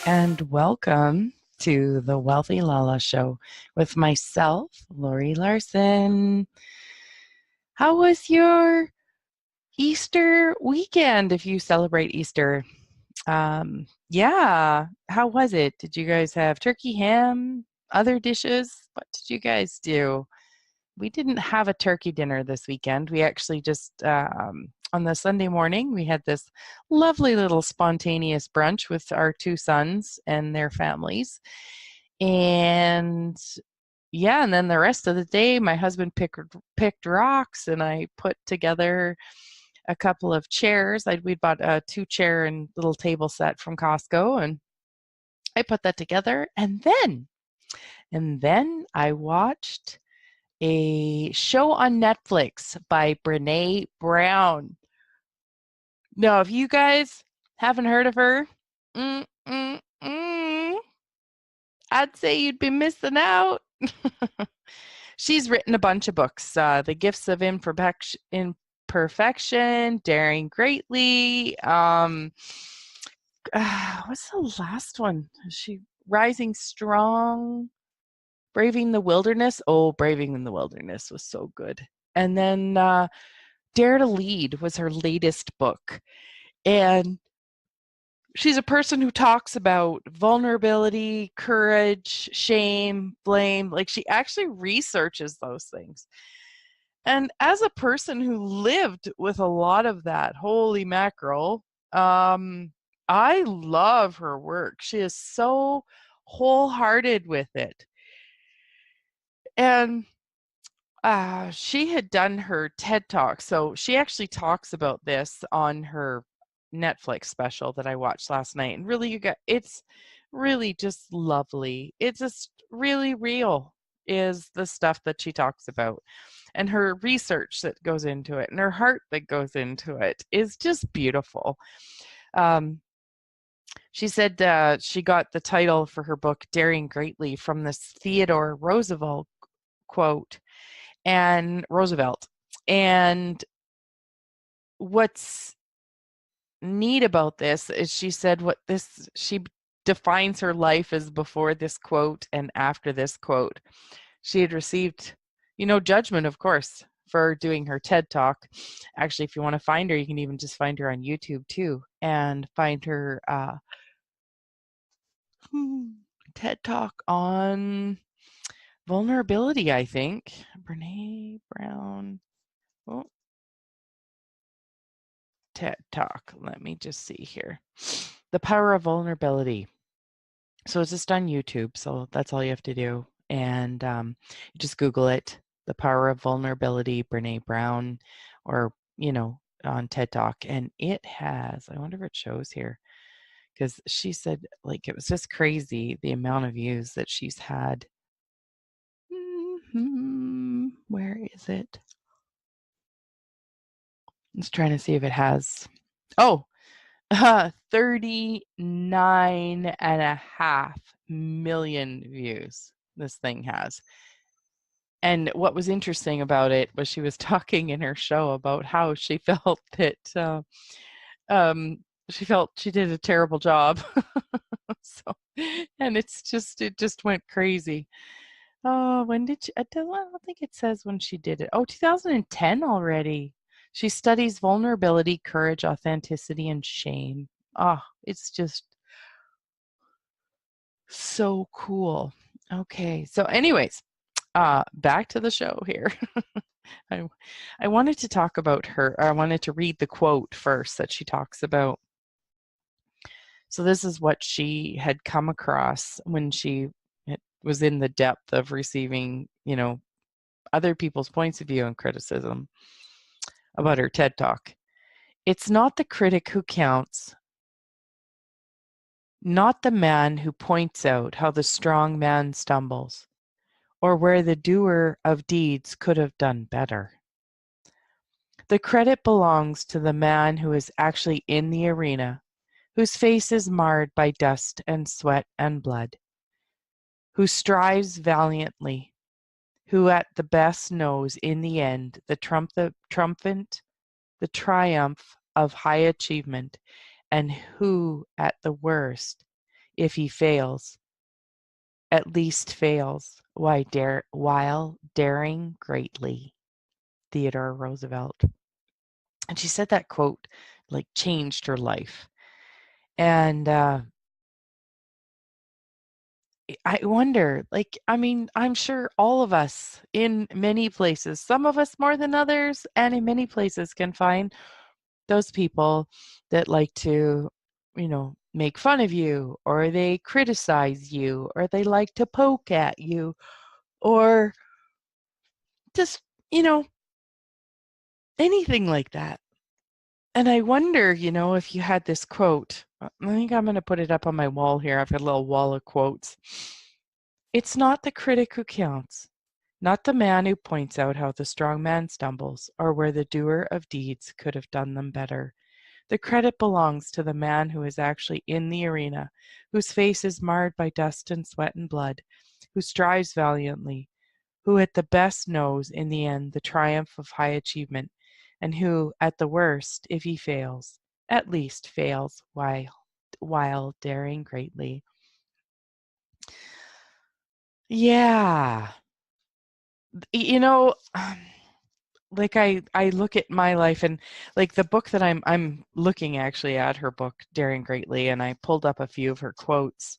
and welcome to the Wealthy LaLa show with myself, Laurie Laursen. How was your Easter weekend if you celebrate Easter? Yeah, how was it? Did you guys have turkey, ham, other dishes? What did you guys do? We didn't have a turkey dinner this weekend. We actually just, on the Sunday morning, we had this lovely little spontaneous brunch with our two sons and their families. And yeah, and then the rest of the day, my husband picked rocks, and I put together a couple of chairs. We bought a 2-chair and little table set from Costco, and I put that together. And then I watched a show on Netflix by Brene Brown. Now, if you guys haven't heard of her, mm, mm, mm, I'd say you'd be missing out. She's written a bunch of books, The Gifts of Imperfection, Daring Greatly. What's the last one? She Rising Strong, Braving the Wilderness. Oh, Braving in the Wilderness was so good. And then Dare to Lead was her latest book. And she's a person who talks about vulnerability, courage, shame, blame. Like, she actually researches those things. And as a person who lived with a lot of that, holy mackerel, I love her work. She is so wholehearted with it. And she had done her TED Talk. So she actually talks about this on her Netflix special that I watched last night. And really, it's really just lovely. It's just really real, is the stuff that she talks about. And her research that goes into it and her heart that goes into it is just beautiful. She said she got the title for her book, Daring Greatly, from this Theodore Roosevelt quote. And Roosevelt. And what's neat about this is she defines her life as before this quote and after this quote. She had received, judgment, of course, for doing her TED Talk. Actually, if you want to find her, you can even just find her on YouTube too, and find her TED Talk on vulnerability, I think. Brene Brown. Oh, TED Talk. Let me just see here. The Power of Vulnerability. So it's just on YouTube. So that's all you have to do. And you just Google it. The Power of Vulnerability, Brene Brown, or, on TED Talk. And it has, I wonder if it shows here, because she said, like, it was just crazy the amount of views that she's had. Where is it? I was trying to see if it has. Oh, 39.5 million views this thing has. And what was interesting about it was she was talking in her show about how she felt that she felt she did a terrible job. So, and it just went crazy. Oh, when did she? I don't think it says when she did it. Oh, 2010 already. She studies vulnerability, courage, authenticity, and shame. Oh, it's just so cool. Okay, so anyways, back to the show here. I wanted to talk about her. I wanted to read the quote first that she talks about. So this is what she had come across when she was in the depth of receiving, other people's points of view and criticism about her TED Talk. It's not the critic who counts, not the man who points out how the strong man stumbles, or where the doer of deeds could have done better. The credit belongs to the man who is actually in the arena, whose face is marred by dust and sweat and blood, who strives valiantly, who at the best knows in the end the triumph of high achievement, and who at the worst if he fails, at least fails while daring greatly. Theodore Roosevelt. And she said that quote like changed her life. And I wonder, like, I mean, I'm sure all of us in many places, some of us more than others, and in many places can find those people that like to, make fun of you, or they criticize you, or they like to poke at you, or just, you know, anything like that. And I wonder, if you had this quote. I think I'm going to put it up on my wall here. I've got a little wall of quotes. It's not the critic who counts, not the man who points out how the strong man stumbles, or where the doer of deeds could have done them better. The credit belongs to the man who is actually in the arena, whose face is marred by dust and sweat and blood, who strives valiantly, who at the best knows in the end the triumph of high achievement, and who, at the worst, if he fails, at least fails while daring greatly. Yeah. You know, like I look at my life, and like the book that I'm looking actually at, her book Daring Greatly, and I pulled up a few of her quotes,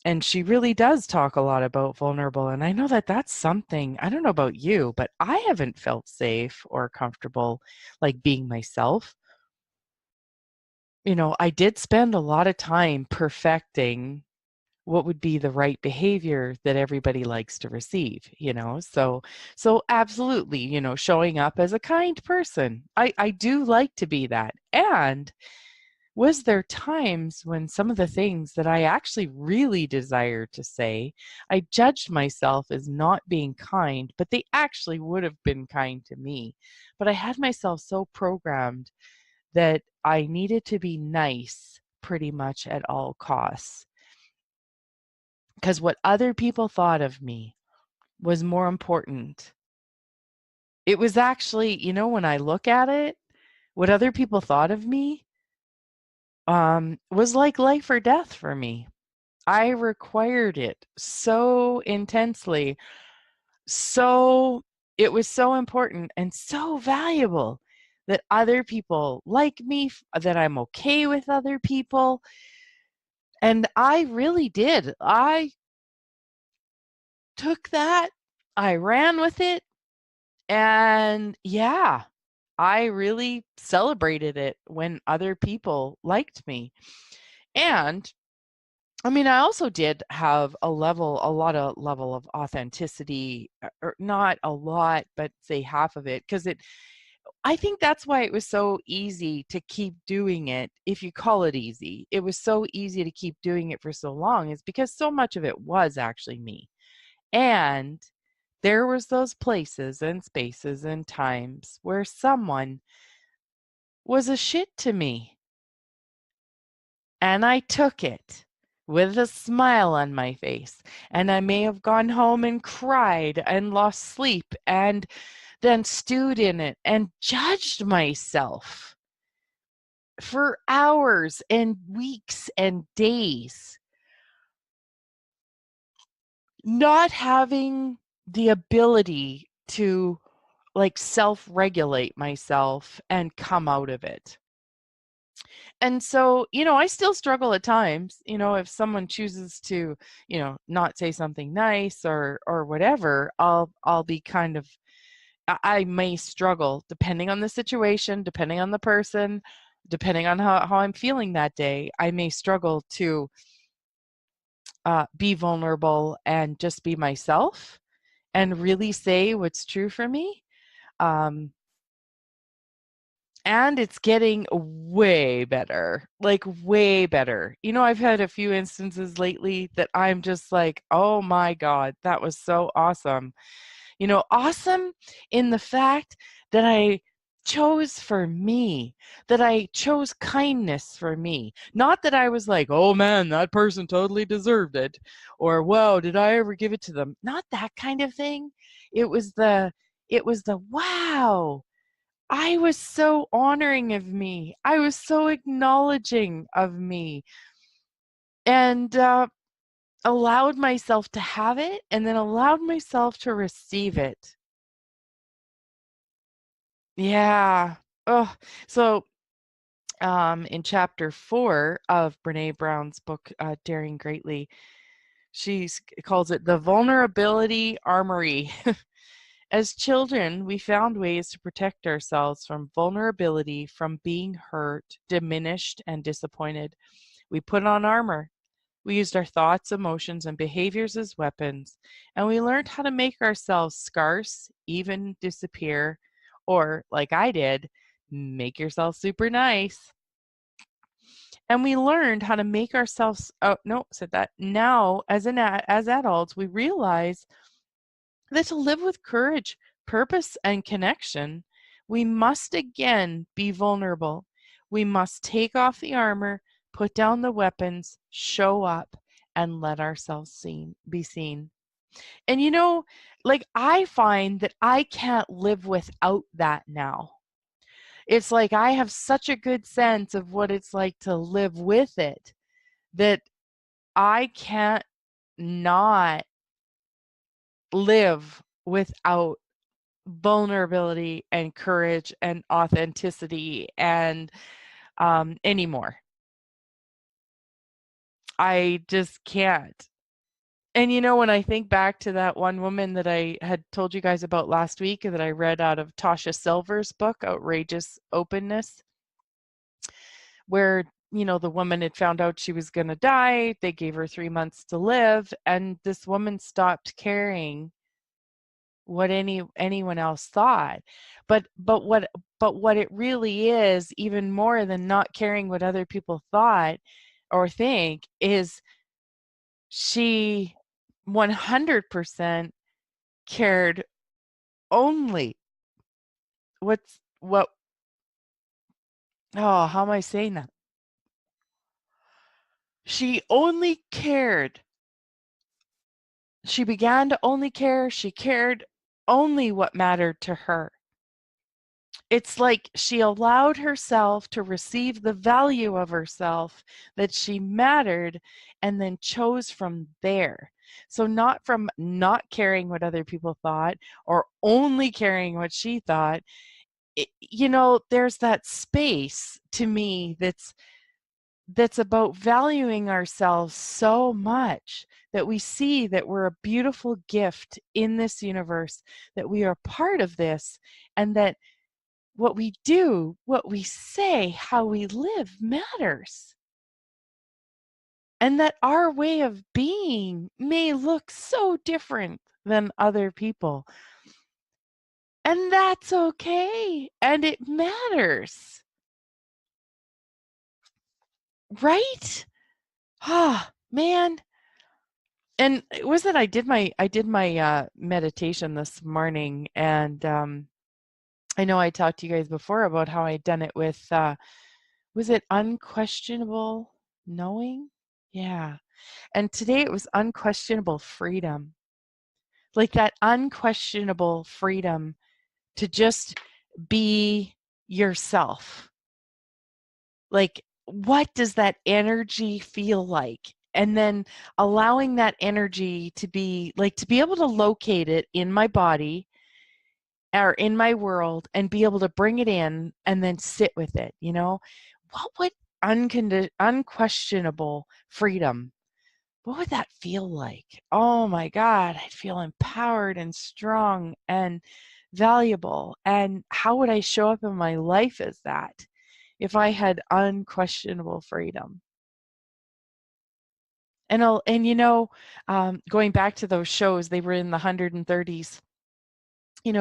and she really does talk a lot about vulnerable. And I know that that's something, I don't know about you, but I haven't felt safe or comfortable like being myself. I did spend a lot of time perfecting what would be the right behavior that everybody likes to receive, so absolutely, showing up as a kind person. I do like to be that. And was there times when some of the things that I actually really desired to say, I judged myself as not being kind, but they actually would have been kind to me. But I had myself so programmed that I needed to be nice pretty much at all costs, because what other people thought of me was more important. It was actually, when I look at it, what other people thought of me was like life or death for me. I required it so intensely. So it was so important and so valuable that other people like me, that I'm okay with other people. And I really did. I took that, I ran with it, and yeah, I really celebrated it when other people liked me. And I mean, I also did have a lot of level of authenticity, or not a lot, but say half of it, because I think that's why it was so easy to keep doing it. If you call it easy, it was so easy to keep doing it for so long, is because so much of it was actually me. And there was those places and spaces and times where someone was a shit to me. And I took it with a smile on my face. And I may have gone home and cried and lost sleep and then stewed in it and judged myself for hours and weeks and days, not having the ability to like self-regulate myself and come out of it. And so, I still struggle at times, if someone chooses to, not say something nice or whatever, I'll be kind of, I may struggle depending on the situation, depending on the person, depending on how I'm feeling that day. I may struggle to be vulnerable and just be myself and really say what's true for me. And it's getting way better, like way better. I've had a few instances lately that I'm just like, oh my God, that was so awesome. Awesome in the fact that I chose for me, that I chose kindness for me. Not that I was like, oh man, that person totally deserved it. Or, whoa, did I ever give it to them? Not that kind of thing. It was the wow. I was so honoring of me. I was so acknowledging of me. and allowed myself to have it, and then allowed myself to receive it. Yeah. Oh, so in chapter 4 of Brene Brown's book, Daring Greatly, she calls it the vulnerability armory. As children, we found ways to protect ourselves from vulnerability, from being hurt, diminished, and disappointed. We put on armor. We used our thoughts, emotions, and behaviors as weapons, and we learned how to make ourselves scarce, even disappear, or, like I did, make yourself super nice. And we learned how to make ourselves, oh, no, said that. Now, as adults, we realize that to live with courage, purpose, and connection, we must again be vulnerable. We must take off the armor, put down the weapons, show up, and let ourselves be seen. And like I find that I can't live without that now. It's like I have such a good sense of what it's like to live with it that I can't not live without vulnerability and courage and authenticity and anymore. I just can't. And when I think back to that one woman that I had told you guys about last week that I read out of Tasha Silver's book, Outrageous Openness, where the woman had found out she was going to die. They gave her 3 months to live, and this woman stopped caring what anyone else thought. But what it really is, even more than not caring what other people thought or think, is she 100% cared only what oh, how am I saying that? She only cared. She began to only care. She cared only what mattered to her. It's like she allowed herself to receive the value of herself, that she mattered, and then chose from there. So not from not caring what other people thought or only caring what she thought. There's that space to me that's about valuing ourselves so much that we see that we're a beautiful gift in this universe, that we are part of this, and that what we do, what we say, how we live matters. And that our way of being may look so different than other people. And that's okay. And it matters. Right? Ah, man. And it was that I did my meditation this morning, and I know I talked to you guys before about how I'd done it with was it unquestionable knowing? Yeah. And today it was unquestionable freedom. Like that unquestionable freedom to just be yourself. Like, what does that energy feel like? And then allowing that energy to be able to locate it in my body or in my world and be able to bring it in and then sit with it, What would unquestionable freedom, what would that feel like? Oh my God, I'd feel empowered and strong and valuable. And how would I show up in my life as that if I had unquestionable freedom? And going back to those shows, they were in the 130s.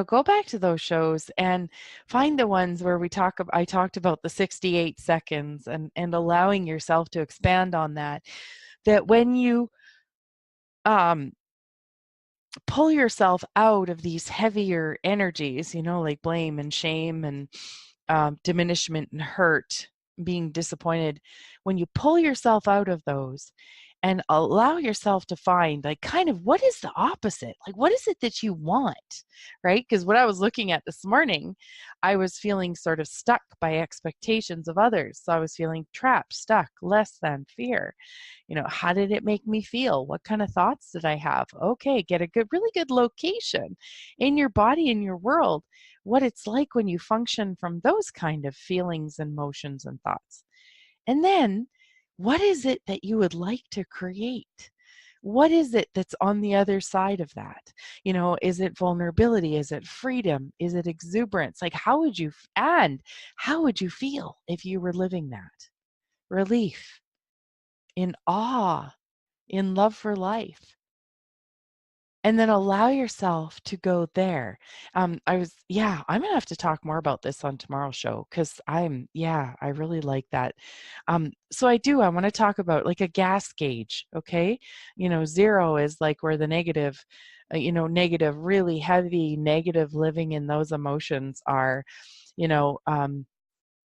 Go back to those shows and find the ones where I talked about the 68 seconds and allowing yourself to expand on that. That when you pull yourself out of these heavier energies, like blame and shame and diminishment and hurt, being disappointed, when you pull yourself out of those and allow yourself to find like kind of what is the opposite? Like what is it that you want, right? Because what I was looking at this morning, I was feeling sort of stuck by expectations of others. So I was feeling trapped, stuck, less than, fear. How did it make me feel? What kind of thoughts did I have? Okay, get a really good location in your body, in your world, what it's like when you function from those kind of feelings and motions and thoughts. And then, what is it that you would like to create? What is it that's on the other side of that? Is it vulnerability? Is it freedom? Is it exuberance? Like, how would you feel if you were living that? Relief, in awe, in love for life. And then allow yourself to go there. I'm gonna have to talk more about this on tomorrow's show because I really like that. So I want to talk about like a gas gauge, okay? 0 is like where the negative, negative, really heavy negative living in those emotions are, you know, um,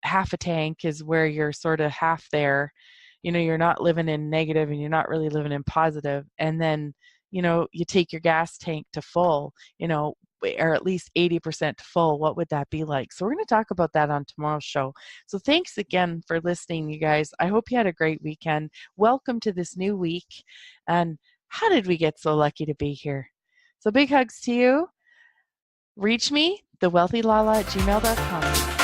half a tank is where you're sort of half there. You're not living in negative and you're not really living in positive. And then, you take your gas tank to full, or at least 80% to full. What would that be like? So we're going to talk about that on tomorrow's show. So thanks again for listening, you guys. I hope you had a great weekend. Welcome to this new week. And how did we get so lucky to be here? So big hugs to you. Reach me, thewealthylala@gmail.com.